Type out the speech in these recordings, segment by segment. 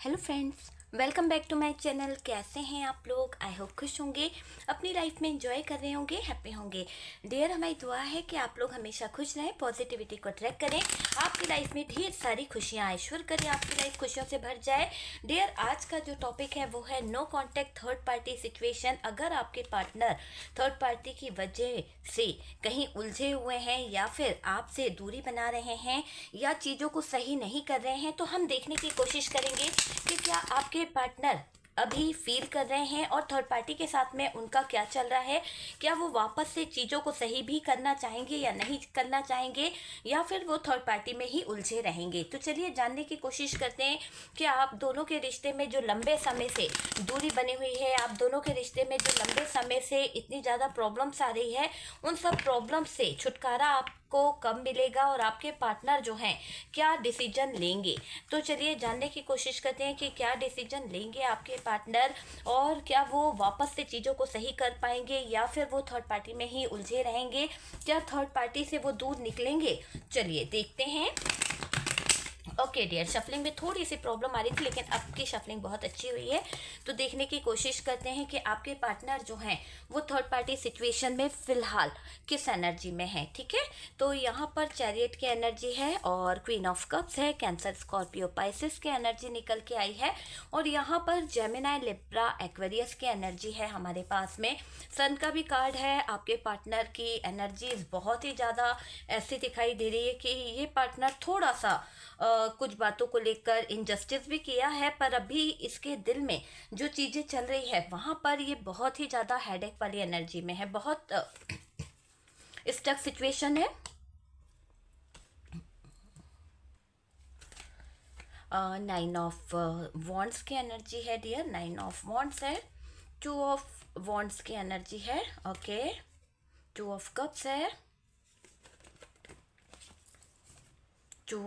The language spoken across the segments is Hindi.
Hello friends, welcome back to my channel. कैसे हैं आप लोग? आई होप खुश होंगे, अपनी लाइफ में एंजॉय कर रहे होंगे, हैप्पी होंगे। डियर, हमारी दुआ है कि आप लोग हमेशा खुश रहें, पॉजिटिविटी को ट्रैक करें, आपकी लाइफ में ढेर सारी खुशियां आए, ईश्वर करे आपकी लाइफ खुशियों से भर जाए। डियर, आज का जो टॉपिक है वो है no contact third party situation. अगर आपके पार्टनर थर्ड पार्टी की वजह से कहीं उलझे हुए हैं या फिर आपसे दूरी बना रहे हैं या चीज़ों को सही नहीं कर रहे हैं, तो हम देखने की कोशिश करेंगे कि क्या आपके पार्टनर अभी फील कर रहे हैं और थर्ड पार्टी के साथ में उनका क्या चल रहा है। क्या वो वापस से चीज़ों को सही भी करना चाहेंगे या नहीं करना चाहेंगे, या फिर वो थर्ड पार्टी में ही उलझे रहेंगे। तो चलिए जानने की कोशिश करते हैं कि आप दोनों के रिश्ते में जो लंबे समय से दूरी बनी हुई है, आप दोनों के रिश्ते में जो लंबे समय से इतनी ज़्यादा प्रॉब्लम्स आ रही है, उन सब प्रॉब्लम से छुटकारा आपको कब मिलेगा और आपके पार्टनर जो हैं क्या डिसीजन लेंगे। तो चलिए जानने की कोशिश करते हैं कि क्या डिसीजन लेंगे आपके पार्टनर, और क्या वो वापस से चीज़ों को सही कर पाएंगे या फिर वो थर्ड पार्टी में ही उलझे रहेंगे, क्या थर्ड पार्टी से वो दूर निकलेंगे। चलिए देखते हैं। ओके डियर, शफलिंग में थोड़ी सी प्रॉब्लम आ रही थी, लेकिन अब की शफलिंग बहुत अच्छी हुई है। तो देखने की कोशिश करते हैं कि आपके पार्टनर जो हैं वो थर्ड पार्टी सिचुएशन में फ़िलहाल किस एनर्जी में है। ठीक है, तो यहाँ पर चैरियट की एनर्जी है और क्वीन ऑफ कप्स है, कैंसर स्कॉर्पियो पाइसिस की एनर्जी निकल के आई है, और यहाँ पर जेमिनाई लिब्रा एक्वेरियस की एनर्जी है हमारे पास में। सन का भी कार्ड है। आपके पार्टनर की एनर्जीज बहुत ही ज़्यादा ऐसी दिखाई दे रही है कि ये पार्टनर थोड़ा सा कुछ बातों को लेकर इनजस्टिस भी किया है, पर अभी इसके दिल में जो चीज़ें चल रही है वहाँ पर ये बहुत ही ज़्यादा हेडेक वाली एनर्जी में है, बहुत स्टक सिचुएशन है। नाइन ऑफ वॉन्ड्स की एनर्जी है डियर, नाइन ऑफ वॉन्ड्स है। टू ऑफ वॉन्ड्स की एनर्जी है, ओके। टू ऑफ कप्स है, टू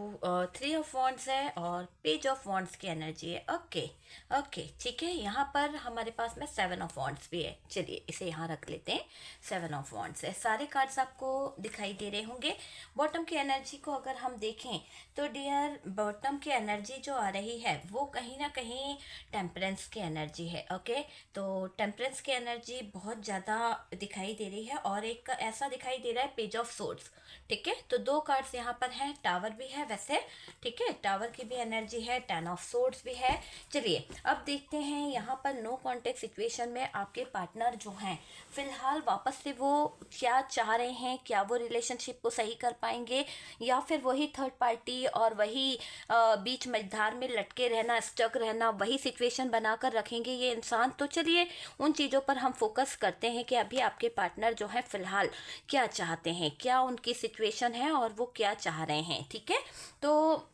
थ्री ऑफ वॉन्ड्स है और पेज ऑफ वॉन्ड्स की एनर्जी है। ओके ओके, ठीक है। यहाँ पर हमारे पास में सेवन ऑफ वॉन्ड्स भी है। चलिए इसे यहाँ रख लेते हैं। सेवन ऑफ वॉन्ड्स है, सारे कार्ड्स आपको दिखाई दे रहे होंगे। बॉटम की एनर्जी को अगर हम देखें तो डियर, बॉटम की एनर्जी जो आ रही है वो कहीं ना कहीं टेम्परेंस की एनर्जी है। ओके, तो टेम्परेंस की एनर्जी बहुत ज़्यादा दिखाई दे रही है, और एक ऐसा दिखाई दे रहा है पेज ऑफ सोर्ड्स। ठीक है, तो दो कार्ड्स यहाँ पर हैं, टावर भी है वैसे। ठीक है, टावर की भी एनर्जी है, टेन ऑफ सोर्ड्स भी है। चलिए अब देखते हैं यहाँ पर नो कॉन्टेक्ट सिचुएशन में आपके पार्टनर जो हैं फिलहाल वापस से वो क्या चाह रहे हैं। क्या वो रिलेशनशिप को सही कर पाएंगे या फिर वही थर्ड पार्टी और वही बीच मझधार में लटके रहना, स्टक रहना, वही सिचुएशन बनाकर रखेंगे ये इंसान। तो चलिए उन चीज़ों पर हम फोकस करते हैं कि अभी आपके पार्टनर जो है फिलहाल क्या चाहते हैं, क्या उनकी सिचुएशन है और वो क्या चाह रहे हैं। ठीक है, तो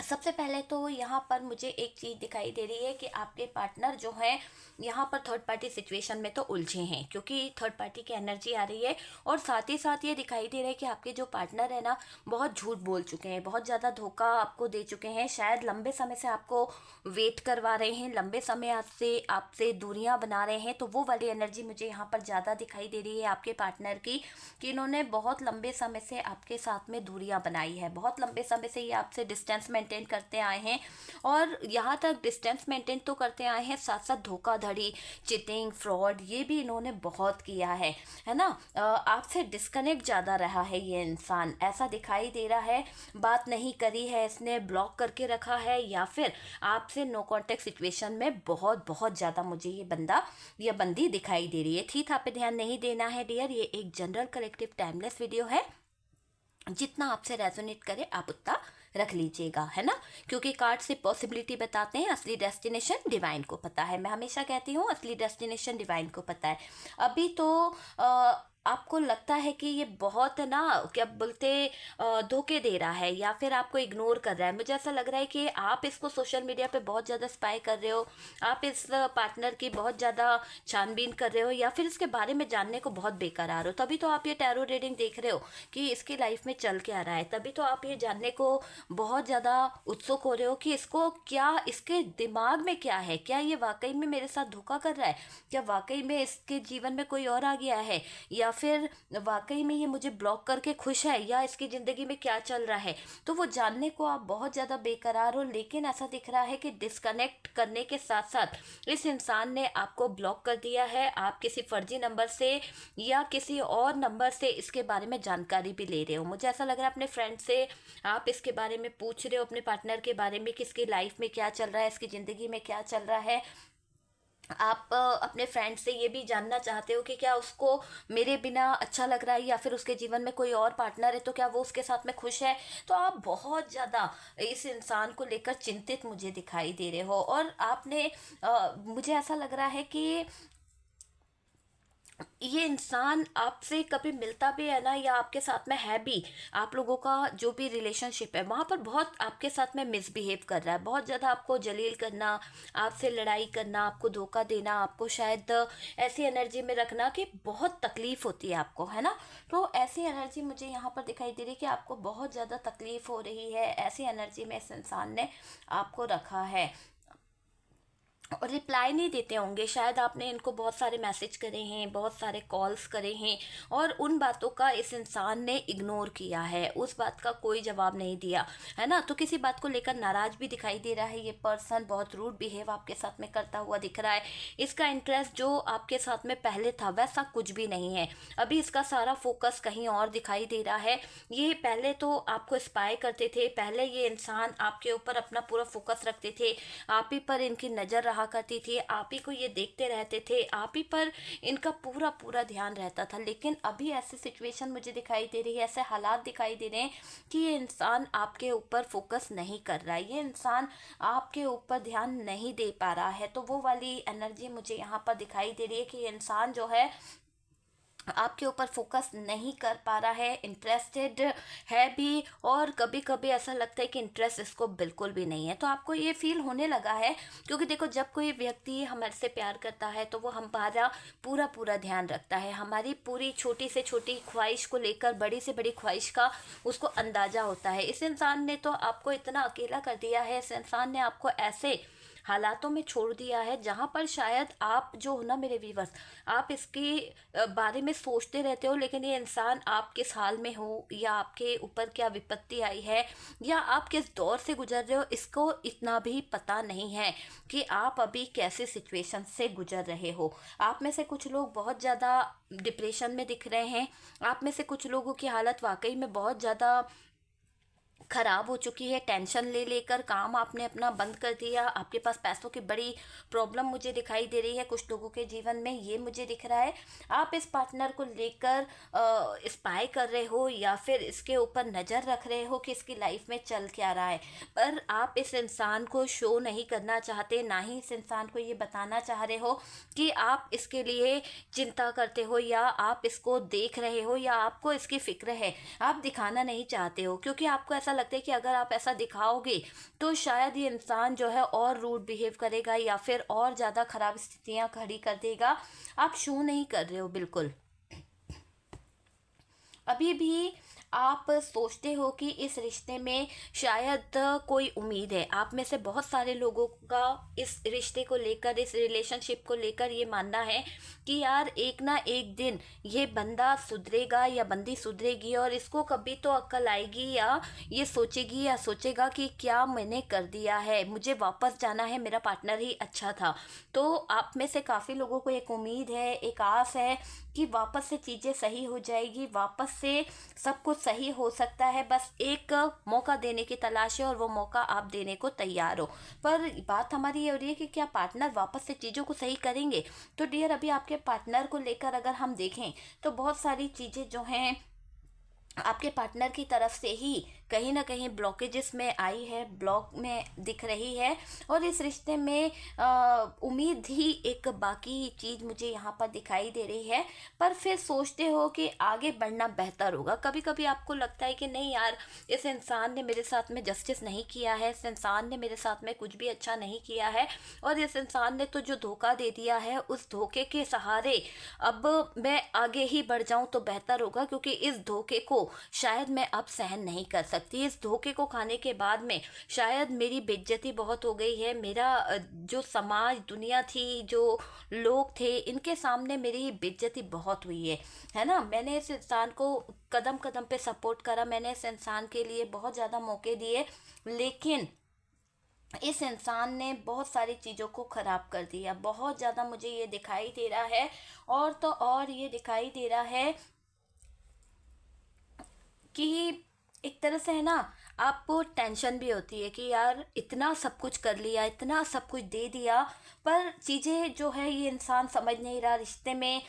सबसे पहले तो यहाँ पर मुझे एक चीज़ दिखाई दे रही है कि आपके पार्टनर जो है यहाँ पर थर्ड पार्टी सिचुएशन में तो उलझे हैं, क्योंकि थर्ड पार्टी की एनर्जी आ रही है, और साथ ही साथ ये दिखाई दे रहा है कि आपके जो पार्टनर है ना बहुत झूठ बोल चुके हैं, बहुत ज़्यादा धोखा आपको दे चुके हैं, शायद लंबे समय से आपको वेट करवा रहे हैं, लंबे समय आपसे दूरियाँ बना रहे हैं। तो वो वाली एनर्जी मुझे यहाँ पर ज़्यादा दिखाई दे रही है आपके पार्टनर की, कि इन्होंने बहुत लंबे समय से आपके साथ में दूरियाँ बनाई है, बहुत लंबे समय से ये आपसे डिस्टेंस मेंटेन करते आए हैं, और यहाँ तक डिस्टेंस मेंटेन तो करते आए हैं, साथ साथ धोखाधड़ी, चीटिंग, फ्रॉड, ये भी इन्होंने बहुत किया है ना। आपसे डिस्कनेक्ट ज़्यादा रहा है ये इंसान, ऐसा दिखाई दे रहा है। बात नहीं करी है इसने, ब्लॉक करके रखा है, या फिर आपसे नो कॉन्टेक्ट सिचुएशन में बहुत बहुत ज़्यादा मुझे ये बंदा या बंदी दिखाई दे रही है। थी था पे ध्यान नहीं देना है डियर, ये एक जनरल कलेक्टिव टाइमलेस वीडियो है, जितना आपसे रेजोनेट करे आप उतना रख लीजिएगा, है ना। क्योंकि कार्ड से पॉसिबिलिटी बताते हैं, असली डेस्टिनेशन डिवाइन को पता है। मैं हमेशा कहती हूँ असली डेस्टिनेशन डिवाइन को पता है। अभी तो आपको लगता है कि ये बहुत ना क्या बोलते धोखे दे रहा है या फिर आपको इग्नोर कर रहा है। मुझे ऐसा लग रहा है कि आप इसको सोशल मीडिया पे बहुत ज़्यादा स्पाई कर रहे हो, आप इस पार्टनर की बहुत ज़्यादा छानबीन कर रहे हो, या फिर इसके बारे में जानने को बहुत बेकरार हो। तभी तो आप ये टैरो रीडिंग देख रहे हो कि इसकी लाइफ में चल के आ रहा है, तभी तो आप ये जानने को बहुत ज़्यादा उत्सुक हो रहे हो कि इसको क्या, इसके दिमाग में क्या है, क्या ये वाकई में मेरे साथ धोखा कर रहा है, क्या वाकई में इसके जीवन में कोई और आ गया है, या फिर वाकई में ये मुझे ब्लॉक करके खुश है, या इसकी ज़िंदगी में क्या चल रहा है। तो वो जानने को आप बहुत ज़्यादा बेकरार हो, लेकिन ऐसा दिख रहा है कि डिस्कनेक्ट करने के साथ साथ इस इंसान ने आपको ब्लॉक कर दिया है। आप किसी फर्जी नंबर से या किसी और नंबर से इसके बारे में जानकारी भी ले रहे हो। मुझे ऐसा लग रहा है अपने फ्रेंड से आप इसके बारे में पूछ रहे हो, अपने पार्टनर के बारे में कि इसकी लाइफ में क्या चल रहा है, इसकी ज़िंदगी में क्या चल रहा है। आप अपने फ्रेंड से ये भी जानना चाहते हो कि क्या उसको मेरे बिना अच्छा लग रहा है, या फिर उसके जीवन में कोई और पार्टनर है तो क्या वो उसके साथ में खुश है। तो आप बहुत ज़्यादा इस इंसान को लेकर चिंतित मुझे दिखाई दे रहे हो, और आपने मुझे ऐसा लग रहा है कि ये इंसान आपसे कभी मिलता भी है ना, या आपके साथ में है भी, आप लोगों का जो भी रिलेशनशिप है वहाँ पर बहुत आपके साथ में मिसबिहेव कर रहा है, बहुत ज़्यादा आपको जलील करना, आपसे लड़ाई करना, आपको धोखा देना, आपको शायद ऐसी एनर्जी में रखना कि बहुत तकलीफ़ होती है आपको, है ना। तो ऐसी एनर्जी मुझे यहाँ पर दिखाई दे रही है कि आपको बहुत ज़्यादा तकलीफ़ हो रही है, ऐसी एनर्जी में इस इंसान ने आपको रखा है। और रिप्लाई नहीं देते होंगे, शायद आपने इनको बहुत सारे मैसेज करे हैं, बहुत सारे कॉल्स करे हैं, और उन बातों का इस इंसान ने इग्नोर किया है, उस बात का कोई जवाब नहीं दिया, है ना। तो किसी बात को लेकर नाराज़ भी दिखाई दे रहा है। ये पर्सन बहुत रूड बिहेव आपके साथ में करता हुआ दिख रहा है। इसका इंटरेस्ट जो आपके साथ में पहले था वैसा कुछ भी नहीं है। अभी इसका सारा फोकस कहीं और दिखाई दे रहा है। ये पहले तो आपको स्पाई करते थे, पहले ये इंसान आपके ऊपर अपना पूरा फोकस रखते थे, आप ही पर इनकी नज़र रहा करती थी, आप ही को ये देखते रहते थे, आप ही पर इनका पूरा पूरा ध्यान रहता था। लेकिन अभी ऐसी सिचुएशन मुझे दिखाई दे रही है, ऐसे हालात दिखाई दे रहे हैं कि ये इंसान आपके ऊपर फोकस नहीं कर रहा है, ये इंसान आपके ऊपर ध्यान नहीं दे पा रहा है। तो वो वाली एनर्जी मुझे यहाँ पर दिखाई दे रही है कि ये इंसान जो है आपके ऊपर फोकस नहीं कर पा रहा है, इंटरेस्टेड है भी, और कभी कभी ऐसा लगता है कि इंटरेस्ट इसको बिल्कुल भी नहीं है। तो आपको ये फील होने लगा है, क्योंकि देखो जब कोई व्यक्ति हमारे से प्यार करता है तो वो हमारा पूरा पूरा ध्यान रखता है, हमारी पूरी छोटी से छोटी ख्वाहिश को लेकर बड़ी से बड़ी ख्वाहिश का उसको अंदाज़ा होता है। इस इंसान ने तो आपको इतना अकेला कर दिया है, इस इंसान ने आपको ऐसे हालातों में छोड़ दिया है जहाँ पर शायद आप जो हो ना मेरे व्यूवर्स, आप इसके बारे में सोचते रहते हो, लेकिन ये इंसान आप किस हाल में हो, या आपके ऊपर क्या विपत्ति आई है, या आप किस दौर से गुजर रहे हो, इसको इतना भी पता नहीं है कि आप अभी कैसे सिचुएशन से गुजर रहे हो। आप में से कुछ लोग बहुत ज़्यादा डिप्रेशन में दिख रहे हैं, आप में से कुछ लोगों की हालत वाकई में बहुत ज़्यादा खराब हो चुकी है, टेंशन ले लेकर काम आपने अपना बंद कर दिया, आपके पास पैसों की बड़ी प्रॉब्लम मुझे दिखाई दे रही है कुछ लोगों के जीवन में, ये मुझे दिख रहा है। आप इस पार्टनर को लेकर स्पाई कर रहे हो, या फिर इसके ऊपर नज़र रख रहे हो कि इसकी लाइफ में चल क्या रहा है, पर आप इस इंसान को शो नहीं करना चाहते, ना ही इस इंसान को ये बताना चाह रहे हो कि आप इसके लिए चिंता करते हो, या आप इसको देख रहे हो, या आपको इसकी फिक्र है। आप दिखाना नहीं चाहते हो, क्योंकि आपको ऐसा लगता है कि अगर आप ऐसा दिखाओगे तो शायद ये इंसान जो है और रूड बिहेव करेगा, या फिर और ज़्यादा ख़राब स्थितियाँ खड़ी कर देगा। आप शो नहीं कर रहे हो बिल्कुल, अभी भी आप सोचते हो कि इस रिश्ते में शायद कोई उम्मीद है। आप में से बहुत सारे लोगों का इस रिश्ते को लेकर, इस रिलेशनशिप को लेकर ये मानना है कि यार एक ना एक दिन ये बंदा सुधरेगा या बंदी सुधरेगी, और इसको कभी तो अक्ल आएगी, या ये सोचेगी या सोचेगा कि क्या मैंने कर दिया है, मुझे वापस जाना है, मेरा पार्टनर ही अच्छा था। तो आप में से काफ़ी लोगों को एक उम्मीद है, एक आस है कि वापस से चीज़ें सही हो जाएगी, वापस से सब कुछ सही हो सकता है, बस एक मौका देने की तलाश है, और वो मौका आप देने को तैयार हो। पर बात हमारी ये हो रही है कि क्या पार्टनर वापस से चीज़ों को सही करेंगे। तो डियर, अभी आपके पार्टनर को लेकर अगर हम देखें तो बहुत सारी चीज़ें जो हैं आपके पार्टनर की तरफ से ही कहीं ना कहीं ब्लॉकेजेस में आई है, ब्लॉक में दिख रही है, और इस रिश्ते में उम्मीद ही एक बाकी चीज़ मुझे यहाँ पर दिखाई दे रही है। पर फिर सोचते हो कि आगे बढ़ना बेहतर होगा। कभी कभी आपको लगता है कि नहीं यार, इस इंसान ने मेरे साथ में जस्टिस नहीं किया है, इस इंसान ने मेरे साथ में कुछ भी अच्छा नहीं किया है, और इस इंसान ने तो जो धोखा दे दिया है, उस धोखे के सहारे अब मैं आगे ही बढ़ जाऊं तो बेहतर होगा, क्योंकि इस धोखे को शायद मैं अब सहन नहीं कर सकती। इस धोखे को खाने के बाद में शायद मेरी बेइज्जती बहुत हो गई है। मेरा जो समाज दुनिया थी, जो लोग थे, इनके सामने मेरी बेइज्जती बहुत हुई है ना। मैंने इस इंसान को कदम कदम पे सपोर्ट करा, मैंने इस इंसान के लिए बहुत ज़्यादा मौके दिए, लेकिन इस इंसान ने बहुत सारी चीज़ों को ख़राब कर दिया। बहुत ज़्यादा मुझे ये दिखाई दे रहा है, और तो और ये दिखाई दे रहा है कि एक तरह से है ना, आपको टेंशन भी होती है कि यार इतना सब कुछ कर लिया, इतना सब कुछ दे दिया, पर चीज़ें जो है ये इंसान समझ नहीं रहा। रिश्ते में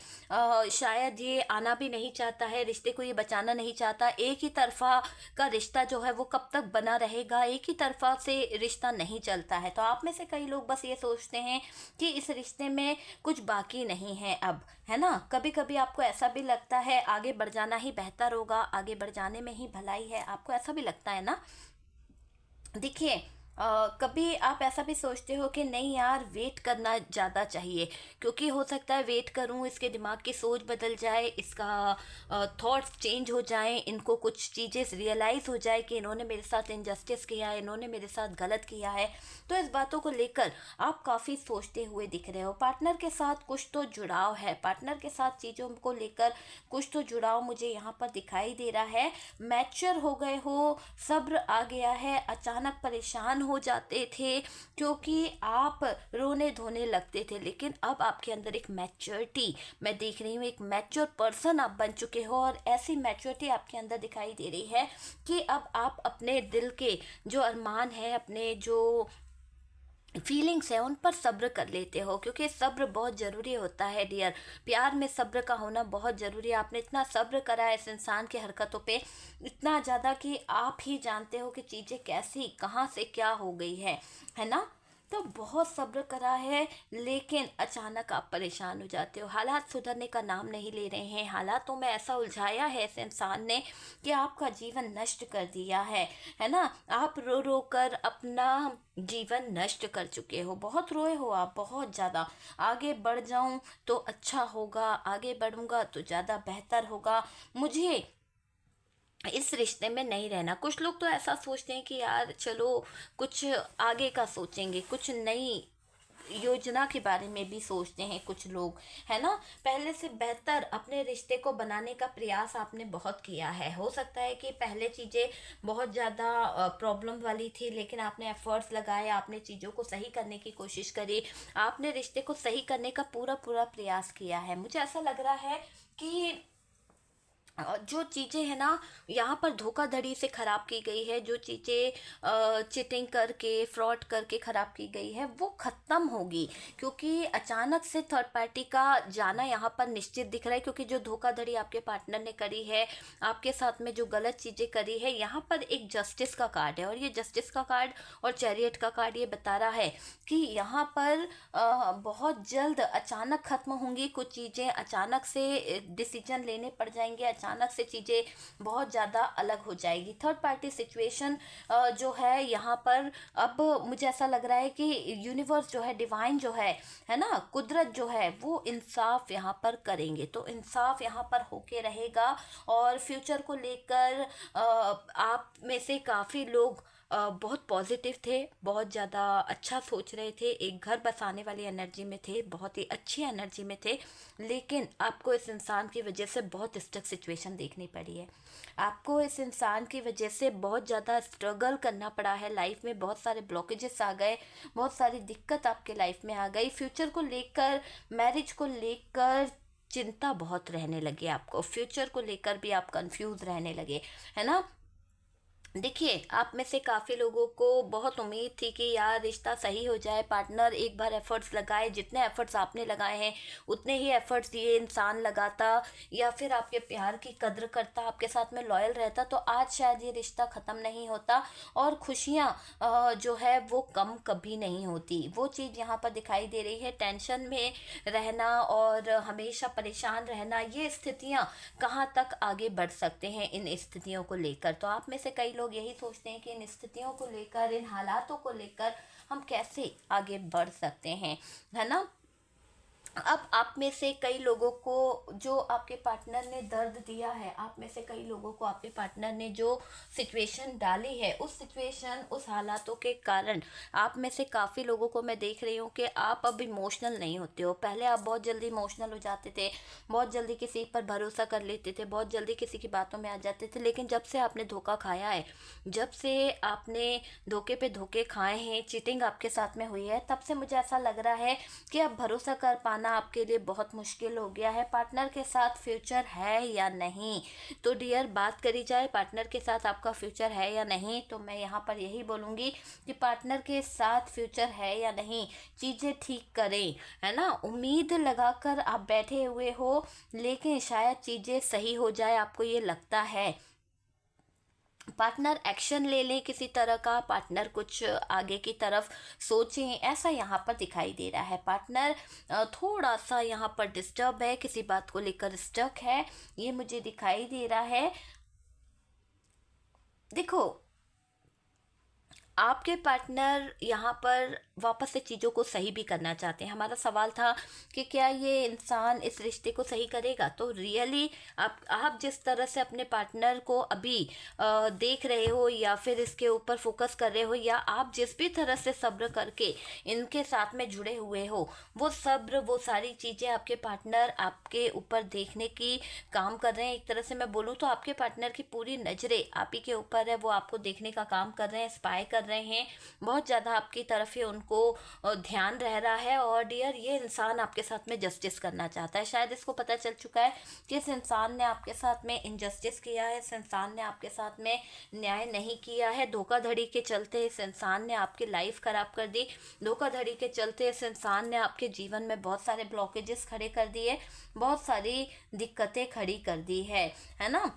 शायद ये आना भी नहीं चाहता है, रिश्ते को ये बचाना नहीं चाहता। एक ही तरफा का रिश्ता जो है वो कब तक बना रहेगा, एक ही तरफा से रिश्ता नहीं चलता है। तो आप में से कई लोग बस ये सोचते हैं कि इस रिश्ते में कुछ बाकी नहीं है अब, है ना। कभी कभी आपको ऐसा भी लगता है आगे बढ़ जाना ही बेहतर होगा, आगे बढ़ जाने में ही भलाई है, आपको ऐसा भी लगता है ना। देखिए, कभी आप ऐसा भी सोचते हो कि नहीं यार, वेट करना ज़्यादा चाहिए, क्योंकि हो सकता है वेट करूं, इसके दिमाग की सोच बदल जाए, इसका थॉट्स चेंज हो जाएं, इनको कुछ चीज़ें रियलाइज़ हो जाए कि इन्होंने मेरे साथ इनजस्टिस किया है, इन्होंने मेरे साथ गलत किया है। तो इस बातों को लेकर आप काफ़ी सोचते हुए दिख रहे हो। पार्टनर के साथ कुछ तो जुड़ाव है, पार्टनर के साथ चीज़ों को लेकर कुछ तो जुड़ाव मुझे यहाँ पर दिखाई दे रहा है। मैच्योर हो गए हो, सब्र आ गया है। अचानक परेशान हो जाते थे क्योंकि आप रोने धोने लगते थे, लेकिन अब आपके अंदर एक मैच्योरिटी मैं देख रही हूँ, एक मैच्योर पर्सन आप बन चुके हो, और ऐसी मैच्योरिटी आपके अंदर दिखाई दे रही है कि अब आप अपने दिल के जो अरमान है, अपने जो फीलिंग्स है, उन पर सब्र कर लेते हो, क्योंकि सब्र बहुत ज़रूरी होता है डियर। प्यार में सब्र का होना बहुत ज़रूरी है। आपने इतना सब्र करा है इस इंसान की हरकतों पे, इतना ज़्यादा कि आप ही जानते हो कि चीज़ें कैसी कहाँ से क्या हो गई है ना। तो बहुत सब्र करा है, लेकिन अचानक आप परेशान हो जाते हो। हालात सुधरने का नाम नहीं ले रहे हैं, हालातों में ऐसा उलझाया है इस इंसान ने कि आपका जीवन नष्ट कर दिया है ना। आप रो रो कर अपना जीवन नष्ट कर चुके हो, बहुत रोए हो आप, बहुत ज़्यादा। आगे बढ़ जाऊं तो अच्छा होगा, आगे बढ़ूंगा तो ज़्यादा बेहतर होगा, मुझे इस रिश्ते में नहीं रहना। कुछ लोग तो ऐसा सोचते हैं कि यार चलो कुछ आगे का सोचेंगे, कुछ नई योजना के बारे में भी सोचते हैं कुछ लोग, है ना। पहले से बेहतर अपने रिश्ते को बनाने का प्रयास आपने बहुत किया है। हो सकता है कि पहले चीज़ें बहुत ज़्यादा प्रॉब्लम वाली थी, लेकिन आपने एफर्ट्स लगाए, आपने चीज़ों को सही करने की कोशिश करी, आपने रिश्ते को सही करने का पूरा पूरा प्रयास किया है। मुझे ऐसा लग रहा है कि जो चीज़ें हैं ना, यहाँ पर धोखाधड़ी से ख़राब की गई है, जो चीज़ें चिटिंग करके फ्रॉड करके ख़राब की गई है, वो ख़त्म होगी, क्योंकि अचानक से थर्ड पार्टी का जाना यहाँ पर निश्चित दिख रहा है। क्योंकि जो धोखाधड़ी आपके पार्टनर ने करी है, आपके साथ में जो गलत चीज़ें करी है, यहाँ पर एक जस्टिस का कार्ड है, और ये जस्टिस का कार्ड और चैरियट का कार्ड ये बता रहा है कि यहाँ पर बहुत जल्द अचानक ख़त्म होंगी कुछ चीज़ें, अचानक से डिसीजन लेने पड़ जाएंगे, अचानक से चीज़ें बहुत ज़्यादा अलग हो जाएगी। थर्ड पार्टी सिचुएशन जो है यहाँ पर, अब मुझे ऐसा लग रहा है कि यूनिवर्स जो है, डिवाइन जो है ना, कुदरत जो है, वो इंसाफ यहाँ पर करेंगे। तो इंसाफ यहाँ पर होके रहेगा, और फ्यूचर को लेकर आप में से काफ़ी लोग बहुत पॉजिटिव थे, बहुत ज़्यादा अच्छा सोच रहे थे, एक घर बसाने वाली एनर्जी में थे, बहुत ही अच्छी एनर्जी में थे, लेकिन आपको इस इंसान की वजह से बहुत स्टक सिचुएशन देखनी पड़ी है। आपको इस इंसान की वजह से बहुत ज़्यादा स्ट्रगल करना पड़ा है, लाइफ में बहुत सारे ब्लॉकेजेस आ गए, बहुत सारी दिक्कत आपके लाइफ में आ गई। फ्यूचर को लेकर, मैरिज को लेकर चिंता बहुत रहने लगी आपको, फ्यूचर को लेकर भी आप कंफ्यूज रहने लगे, है ना। देखिए, आप में से काफ़ी लोगों को बहुत उम्मीद थी कि यार रिश्ता सही हो जाए, पार्टनर एक बार एफर्ट्स लगाए, जितने एफर्ट्स आपने लगाए हैं उतने ही एफर्ट्स ये इंसान लगाता, या फिर आपके प्यार की कद्र करता, आपके साथ में लॉयल रहता, तो आज शायद ये रिश्ता ख़त्म नहीं होता, और खुशियाँ जो है वो कम कभी नहीं होती। वो चीज़ यहाँ पर दिखाई दे रही है। टेंशन में रहना और हमेशा परेशान रहना, ये स्थितियाँ कहाँ तक आगे बढ़ सकते हैं इन स्थितियों को लेकर। तो आप में से कई लोग यही सोचते हैं कि इन स्थितियों को लेकर, इन हालातों को लेकर हम कैसे आगे बढ़ सकते हैं, है ना। अब आप में से कई लोगों को जो आपके पार्टनर ने दर्द दिया है, आप में से कई लोगों को आपके पार्टनर ने जो सिचुएशन डाली है, उस सिचुएशन, उस हालातों के कारण आप में से काफ़ी लोगों को मैं देख रही हूँ कि आप अब इमोशनल नहीं होते हो। पहले आप बहुत जल्दी इमोशनल हो जाते थे, बहुत जल्दी किसी पर भरोसा कर लेते थे, बहुत जल्दी किसी की बातों में आ जाते थे, लेकिन जब से आपने धोखा खाया है, जब से आपने धोखे पे धोखे खाए हैं, चीटिंग आपके साथ में हुई है, तब से मुझे ऐसा लग रहा है कि अब भरोसा कर पाना आपके लिए बहुत मुश्किल हो गया है। पार्टनर के साथ फ्यूचर है या नहीं? तो डियर, बात करी जाए पार्टनर के साथ आपका फ्यूचर है या नहीं, तो मैं यहाँ पर यही बोलूँगी कि पार्टनर के साथ फ्यूचर है या नहीं, चीज़ें ठीक करें, है ना। उम्मीद लगाकर आप बैठे हुए हो, लेकिन शायद चीज़ें सही हो जाए, आपको ये लगता है। पार्टनर एक्शन ले लें किसी तरह का, पार्टनर कुछ आगे की तरफ सोचें, ऐसा यहाँ पर दिखाई दे रहा है। पार्टनर थोड़ा सा यहाँ पर डिस्टर्ब है, किसी बात को लेकर स्टक है, ये मुझे दिखाई दे रहा है। देखो, आपके पार्टनर यहाँ पर वापस से चीज़ों को सही भी करना चाहते हैं। हमारा सवाल था कि क्या ये इंसान इस रिश्ते को सही करेगा? तो रियली आप जिस तरह से अपने पार्टनर को अभी देख रहे हो, या फिर इसके ऊपर फोकस कर रहे हो, या आप जिस भी तरह से सब्र करके इनके साथ में जुड़े हुए हो, वो सब्र, वो सारी चीज़ें आपके पार्टनर आपके ऊपर देखने की काम कर रहे हैं। एक तरह से मैं बोलूँ तो आपके पार्टनर की पूरी नज़रें आप ही के ऊपर है, वो आपको देखने का काम कर रहे हैं, स्पाई कर रहे हैं, बहुत ज़्यादा आपकी तरफ ही उनको ध्यान रह रहा है। और डियर, ये इंसान आपके साथ में जस्टिस करना चाहता है। शायद इसको पता चल चुका है कि इस इंसान ने आपके साथ में इनजस्टिस किया है, इस इंसान ने आपके साथ में न्याय नहीं किया है। धोखाधड़ी के चलते इस इंसान ने आपकी लाइफ खराब कर दी, धोखाधड़ी के चलते इस इंसान ने आपके जीवन में बहुत सारे ब्लॉकेजेस खड़े कर दिए, बहुत सारी दिक्कतें खड़ी कर दी है ना।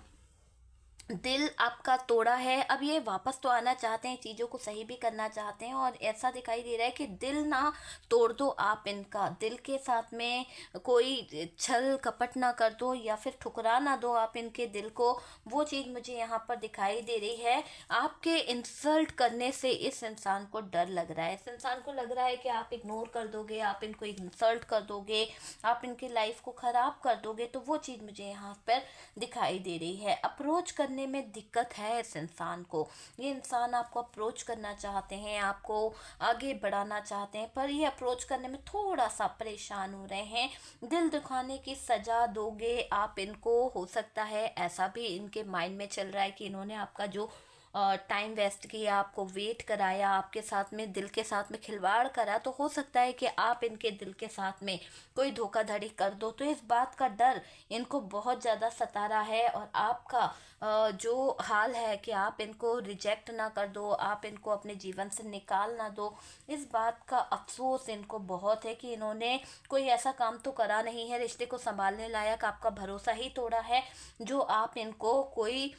दिल आपका तोड़ा है, अब ये वापस तो आना चाहते हैं, चीज़ों को सही भी करना चाहते हैं, और ऐसा दिखाई दे रहा है कि दिल ना तोड़ दो आप इनका, दिल के साथ में कोई छल कपट ना कर दो, या फिर ठुकरा ना दो आप इनके दिल को। वो चीज़ मुझे यहाँ पर दिखाई दे रही है। आपके इंसल्ट करने से इस इंसान को डर लग रहा है, इस इंसान को लग रहा है कि आप इग्नोर कर दोगे, आप इनको इंसल्ट कर दोगे, आप इनकी लाइफ को ख़राब कर दोगे, तो वो चीज़ मुझे यहाँ पर दिखाई दे रही है। अप्रोच करने में दिक्कत है इस इंसान को, ये इंसान आपको अप्रोच करना चाहते हैं, आपको आगे बढ़ाना चाहते हैं, पर ये अप्रोच करने में थोड़ा सा परेशान हो रहे हैं। दिल दुखाने की सज़ा दोगे आप इनको, हो सकता है ऐसा भी इनके माइंड में चल रहा है कि इन्होंने आपका जो टाइम वेस्ट किया, आपको वेट कराया, आपके साथ में दिल के साथ में खिलवाड़ करा, तो हो सकता है कि आप इनके दिल के साथ में कोई धोखाधड़ी कर दो। तो इस बात का डर इनको बहुत ज़्यादा सता रहा है, और आपका जो हाल है कि आप इनको रिजेक्ट ना कर दो, आप इनको अपने जीवन से निकाल ना दो, इस बात का अफसोस इनको बहुत है कि इन्होंने कोई ऐसा काम तो करा नहीं है रिश्ते को संभालने लायक, आपका भरोसा ही तोड़ा है, जो आप इनको कोई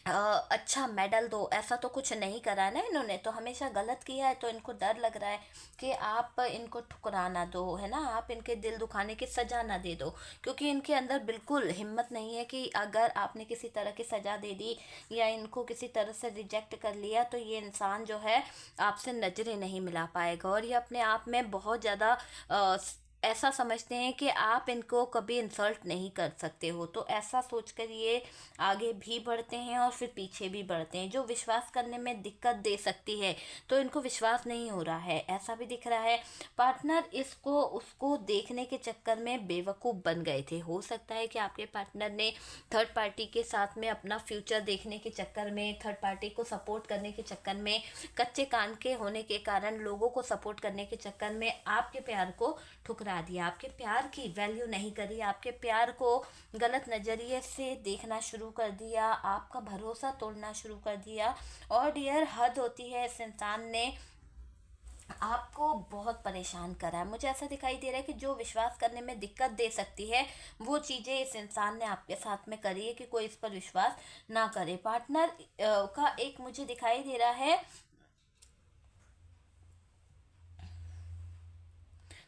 अच्छा मेडल दो, ऐसा तो कुछ नहीं करा ना इन्होंने, तो हमेशा गलत किया है। तो इनको डर लग रहा है कि आप इनको ठुकरा ना दो, है ना, आप इनके दिल दुखाने की सज़ा ना दे दो, क्योंकि इनके अंदर बिल्कुल हिम्मत नहीं है कि अगर आपने किसी तरह की सज़ा दे दी या इनको किसी तरह से रिजेक्ट कर लिया, तो ये इंसान जो है आपसे नज़रें नहीं मिला पाएगा। और ये अपने आप में बहुत ज़्यादा ऐसा समझते हैं कि आप इनको कभी इंसल्ट नहीं कर सकते हो, तो ऐसा सोचकर ये आगे भी बढ़ते हैं और फिर पीछे भी बढ़ते हैं, जो विश्वास करने में दिक्कत दे सकती है, तो इनको विश्वास नहीं हो रहा है, ऐसा भी दिख रहा है। पार्टनर इसको उसको देखने के चक्कर में बेवकूफ़ बन गए थे। हो सकता है कि आपके पार्टनर ने थर्ड पार्टी के साथ में अपना फ्यूचर देखने के चक्कर में, थर्ड पार्टी को सपोर्ट करने के चक्कर में, कच्चे कान के होने के कारण लोगों को सपोर्ट करने के चक्कर में आपके प्यार को ठुकरा दिया, आपके प्यार की वैल्यू नहीं करी, आपके प्यार को गलत नज़रिए से देखना शुरू कर दिया, आपका भरोसा तोड़ना शुरू कर दिया। और डियर, हद होती है, इस इंसान ने आपको बहुत परेशान करा है। मुझे ऐसा दिखाई दे रहा है कि जो विश्वास करने में दिक्कत दे सकती है, वो चीज़ें इस इंसान ने आपके साथ में करी है कि कोई इस पर विश्वास ना करे। पार्टनर का एक मुझे दिखाई दे रहा है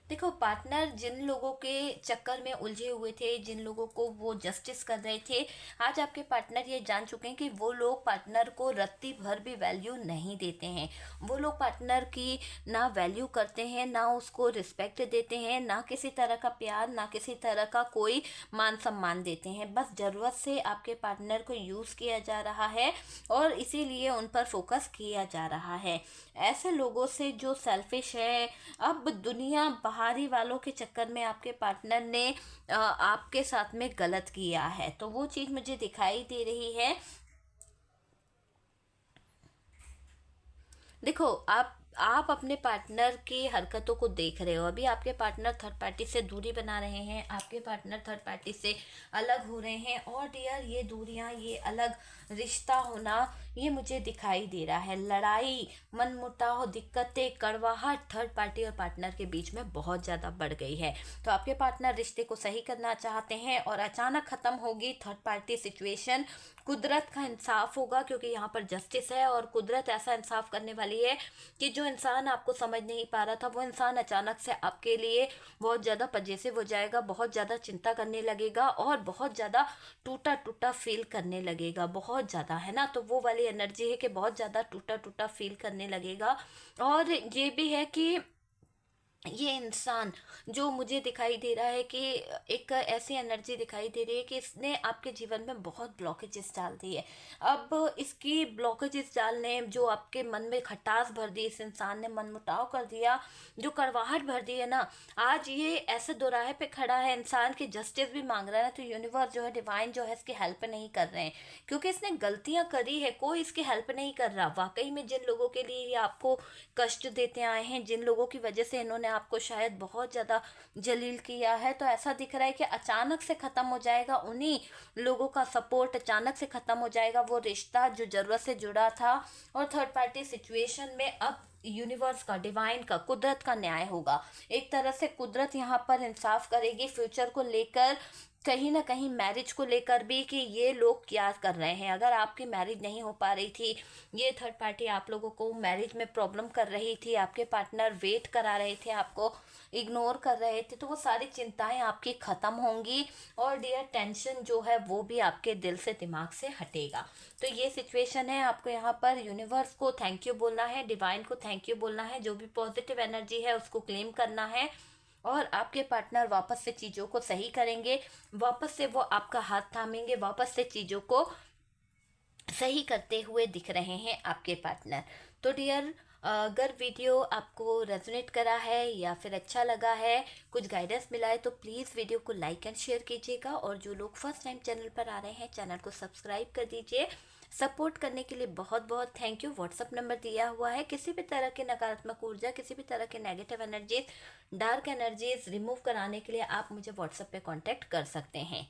देखो, पार्टनर जिन लोगों के चक्कर में उलझे हुए थे, जिन लोगों को वो जस्टिस कर रहे थे, आज आपके पार्टनर ये जान चुके हैं कि वो लोग पार्टनर को रत्ती भर भी वैल्यू नहीं देते हैं। वो लोग पार्टनर की ना वैल्यू करते हैं, ना उसको रिस्पेक्ट देते हैं, ना किसी तरह का प्यार, ना किसी तरह का कोई मान सम्मान देते हैं। बस ज़रूरत से आपके पार्टनर को यूज़ किया जा रहा है और इसीलिए उन पर फोकस किया जा रहा है। ऐसे लोगों से जो सेल्फिश है, अब दुनिया बाहरी वालों के चक्कर में आपके पार्टनर ने आपके साथ में गलत किया है, तो वो चीज़ मुझे दिखाई दे रही है। देखो, आप अपने पार्टनर की हरकतों को देख रहे हो। अभी आपके पार्टनर थर्ड पार्टी से दूरी बना रहे हैं, आपके पार्टनर थर्ड पार्टी से अलग हो रहे हैं, और डियर ये दूरियां, ये अलग रिश्ता होना, ये मुझे दिखाई दे रहा है। लड़ाई, मनमुटाव, दिक्कतें, कड़वाहट थर्ड पार्टी और पार्टनर के बीच में बहुत ज़्यादा बढ़ गई है। तो आपके पार्टनर रिश्ते को सही करना चाहते हैं और अचानक ख़त्म होगी थर्ड पार्टी सिचुएशन। कुदरत का इंसाफ होगा, क्योंकि यहाँ पर जस्टिस है और कुदरत ऐसा इंसाफ करने वाली है कि जो इंसान आपको समझ नहीं पा रहा था, वो इंसान अचानक से आपके लिए बहुत ज़्यादा पजेसिव हो जाएगा, बहुत ज़्यादा चिंता करने लगेगा और बहुत ज़्यादा टूटा टूटा फील करने लगेगा, बहुत ज़्यादा, है ना। तो वो वाली एनर्जी है कि बहुत ज़्यादा टूटा टूटा फील करने लगेगा। और ये भी है कि ये इंसान जो मुझे दिखाई दे रहा है कि एक ऐसी एनर्जी दिखाई दे रही है कि इसने आपके जीवन में बहुत ब्लॉकेजेस डाल दी है। अब इसकी ब्लॉकेजेस डालने, जो आपके मन में खटास भर दी, इस इंसान ने मनमुटाव कर दिया, जो कड़वाहट भर दी है ना, आज ये ऐसे दोराहे पे खड़ा है, इंसान की जस्टिस भी मांग रहा है। तो यूनिवर्स जो है, डिवाइन जो है, इसकी हेल्प नहीं कर रहे हैं, क्योंकि इसने गलतियां करी है, कोई इसकी हेल्प नहीं कर रहा। वाकई में जिन लोगों के लिए ये आपको कष्ट देते आए हैं, जिन लोगों की वजह से इन्होंने आपको शायद बहुत ज़्यादा जलील किया है, तो ऐसा दिख रहा है कि अचानक से ख़त्म हो जाएगा उन्हीं लोगों का सपोर्ट, अचानक से ख़त्म हो जाएगा वो रिश्ता जो ज़रूरत से जुड़ा था। और थर्ड पार्टी सिचुएशन में अब यूनिवर्स का, डिवाइन का, कुदरत का न्याय होगा। एक तरह से कुदरत यहाँ पर इंसाफ करेगी फ्यूचर को लेकर, कहीं ना कहीं मैरिज को लेकर भी, कि ये लोग क्या कर रहे हैं। अगर आपकी मैरिज नहीं हो पा रही थी, ये थर्ड पार्टी आप लोगों को मैरिज में प्रॉब्लम कर रही थी, आपके पार्टनर वेट करा रहे थे, आपको इग्नोर कर रहे थे, तो वो सारी चिंताएं आपकी ख़त्म होंगी और डियर टेंशन जो है वो भी आपके दिल से, दिमाग से हटेगा। तो ये सिचुएशन है। आपको यहाँ पर यूनिवर्स को थैंक यू बोलना है, डिवाइन को थैंक यू बोलना है, जो भी पॉजिटिव एनर्जी है उसको क्लेम करना है, और आपके पार्टनर वापस से चीज़ों को सही करेंगे, वापस से वो आपका हाथ थामेंगे, वापस से चीज़ों को सही करते हुए दिख रहे हैं आपके पार्टनर। तो डियर, अगर वीडियो आपको रेजोनेट करा है या फिर अच्छा लगा है, कुछ गाइडेंस मिला है, तो प्लीज़ वीडियो को लाइक एंड शेयर कीजिएगा, और जो लोग फर्स्ट टाइम चैनल पर आ रहे हैं, चैनल को सब्सक्राइब कर दीजिए। सपोर्ट करने के लिए बहुत बहुत थैंक यू। व्हाट्सअप नंबर दिया हुआ है, किसी भी तरह के नकारात्मक ऊर्जा, किसी भी तरह के negative energies, dark energies remove कराने के लिए आप मुझे व्हाट्सएप पे कांटेक्ट कर सकते हैं।